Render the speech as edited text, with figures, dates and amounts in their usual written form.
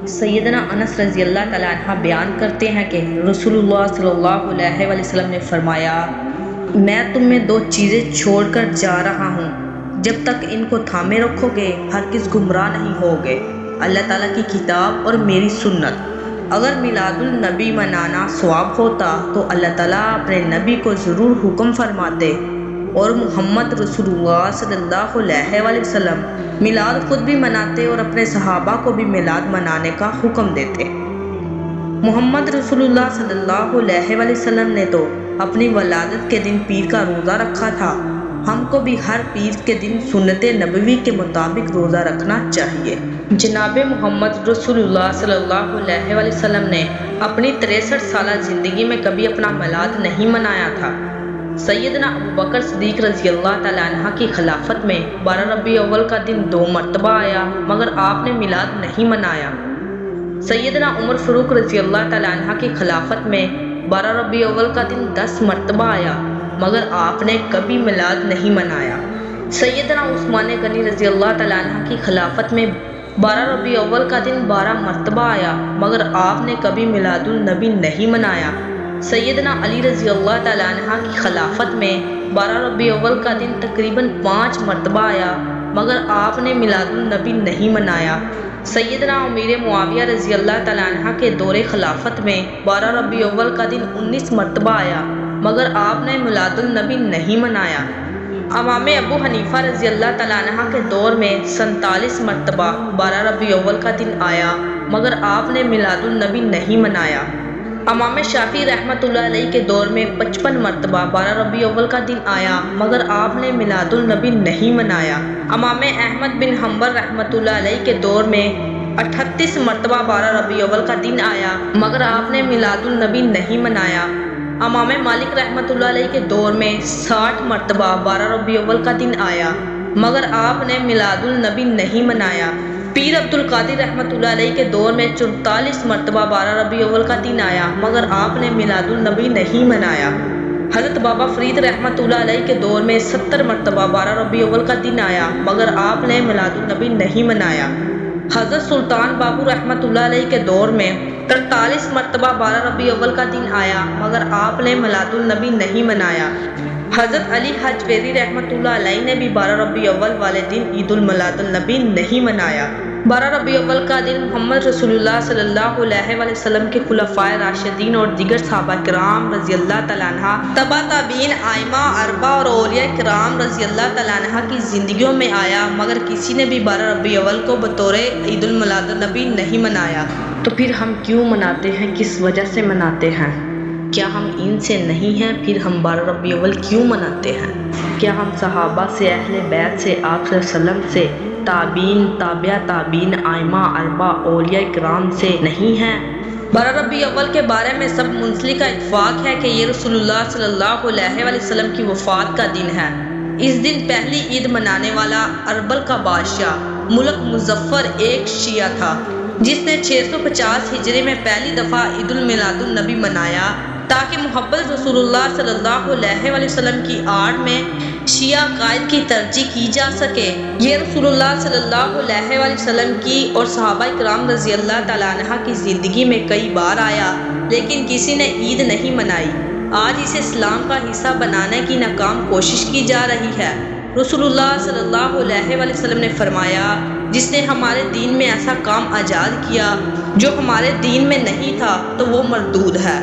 سیدنا انس رضی اللہ تعالیٰ عنہ بیان کرتے ہیں کہ رسول اللہ صلی اللہ علیہ وآلہ وسلم نے فرمایا، میں تم میں دو چیزیں چھوڑ کر جا رہا ہوں، جب تک ان کو تھامے رکھو گے ہرگز گمراہ نہیں ہوگے، اللہ تعالیٰ کی کتاب اور میری سنت۔ اگر میلاد النبی منانا ثواب ہوتا تو اللہ تعالیٰ اپنے نبی کو ضرور حکم فرماتے اور محمد رسول اللہ صلی اللہ علیہ وآلہ وسلم میلاد خود بھی مناتے اور اپنے صحابہ کو بھی میلاد منانے کا حکم دیتے۔ محمد رسول اللہ صلی اللہ علیہ وآلہ وسلم نے تو اپنی ولادت کے دن پیر کا روزہ رکھا تھا، ہم کو بھی ہر پیر کے دن سنت نبوی کے مطابق روزہ رکھنا چاہیے۔ جناب محمد رسول اللہ صلی اللہ علیہ وآلہ وسلم نے اپنی 63 سالہ زندگی میں کبھی اپنا میلاد نہیں منایا تھا۔ سیدنا ابوبکر صدیق رضی اللہ تعالیٰ عنہ کی خلافت میں 12 ربیع اول کا دن 2 مرتبہ آیا مگر آپ نے میلاد نہیں منایا۔ سیدنا عمر فاروق رضی اللہ تعالیٰ عنہ کی خلافت میں 12 ربیع اول کا دن 10 مرتبہ آیا مگر آپ نے کبھی میلاد نہیں منایا۔ سیدنا عثمان غنی رضی اللہ تعالیٰ عنہ کی خلافت میں 12 ربیع اول کا دن 12 مرتبہ آیا مگر آپ نے کبھی میلاد النبی نہیں منایا۔ سیدنا علی رضی اللہ تعالیٰ عنہ کی خلافت میں 12 ربیع اول کا دن تقریباً 5 مرتبہ آیا مگر آپ نے میلاد النبی نہیں منایا۔ سیدنا امیر معاویہ رضی اللہ تعالیٰ عنہ کے دور خلافت میں 12 ربیع اول کا دن 19 مرتبہ آیا مگر آپ نے میلاد النبی نہیں منایا۔ امام ابو حنیفہ رضی اللہ تعالیٰ عنہ کے دور میں 47 مرتبہ 12 ربیع اول کا دن آیا مگر آپ نے میلاد النبی نہیں منایا۔ امام شافعی رحمۃ اللہ علیہ کے دور میں 55 مرتبہ 12 ربیع اول کا دن آیا مگر آپ نے میلاد النبی نہیں منایا۔ امام احمد بن حنبل رحمۃ اللہ علیہ کے دور میں 38 مرتبہ 12 ربیع اول کا دن آیا مگر آپ نے میلاد النبی نہیں منایا۔ امام مالک رحمۃ اللہ علیہ کے دور میں 60 مرتبہ 12 ربیع اول کا دن آیا مگر آپ نے میلاد النبی نہیں منایا۔ پیر عبد القادر رحمۃ اللہ علیہ کے دور میں 44 مرتبہ 12 ربیع اول کا دن آیا مگر آپ نے میلاد النبی نہیں منایا۔ حضرت بابا فرید رحمۃ اللہ علیہ کے دور میں 70 مرتبہ 12 ربیع اول کا دن آیا مگر آپ نے میلاد النبی نہیں منایا۔ حضرت سلطان بابو رحمۃ اللہ علیہ کے دور میں 43 مرتبہ 12 ربیع اول کا دن آیا مگر آپ نے میلاد النبی نہیں منایا۔ حضرت علی حج ویری رحمۃ اللہ علیہ نے بھی 12 ربیع اول والے دن عید المیلاد النبی نہیں منایا۔ 12 ربیع اول کا دن محمد رسول اللہ صلی اللہ علیہ وآلہ وسلم کے خلفائے راشدین اور دیگر صحابہ کرام رضی اللہ تعالیٰ عنہ، تبع تابعین، ائمہ اربعہ اور اولیاء کرام رضی اللہ تعالیٰ عنہ کی زندگیوں میں آیا مگر کسی نے بھی 12 ربیع اول کو بطور عید المیلاد النبی نہیں منایا۔ تو پھر ہم کیوں مناتے ہیں، کس وجہ سے مناتے ہیں؟ کیا ہم ان سے نہیں ہیں؟ پھر ہم 12 ربیع اول کیوں مناتے ہیں؟ کیا ہم صحابہ سے، اہل بیت سے، آپ صلی اللہ علیہ وسلم سے، تابعین، تابع تابعین، ائمہ اربعہ، اولیاء کرام سے نہیں ہیں؟ 12 ربیع اول کے بارے میں سب منسلک اتفاق ہے کہ یہ رسول اللہ صلی اللہ علیہ وآلہ وسلم کی وفات کا دن ہے۔ اس دن پہلی عید منانے والا اربل کا بادشاہ ملک مظفر ایک شیعہ تھا جس نے 650 ہجری میں پہلی دفعہ عید المیلاد النبی منایا تاکہ محبت رسول اللہ صلی اللہ علیہ وآلہ وسلم کی آڑ میں شیعہ عقائد کی ترجیح کی جا سکے۔ یہ رسول اللہ صلی اللہ علیہ وآلہ وسلم کی اور صحابہ کرام رضی اللہ تعالیٰ عنہ کی زندگی میں کئی بار آیا لیکن کسی نے عید نہیں منائی۔ آج اسے اسلام کا حصہ بنانے کی ناکام کوشش کی جا رہی ہے۔ رسول اللہ صلی اللہ علیہ وآلہ وسلم نے فرمایا، جس نے ہمارے دین میں ایسا کام ایجاد کیا جو ہمارے دین میں نہیں تھا تو وہ مردود ہے۔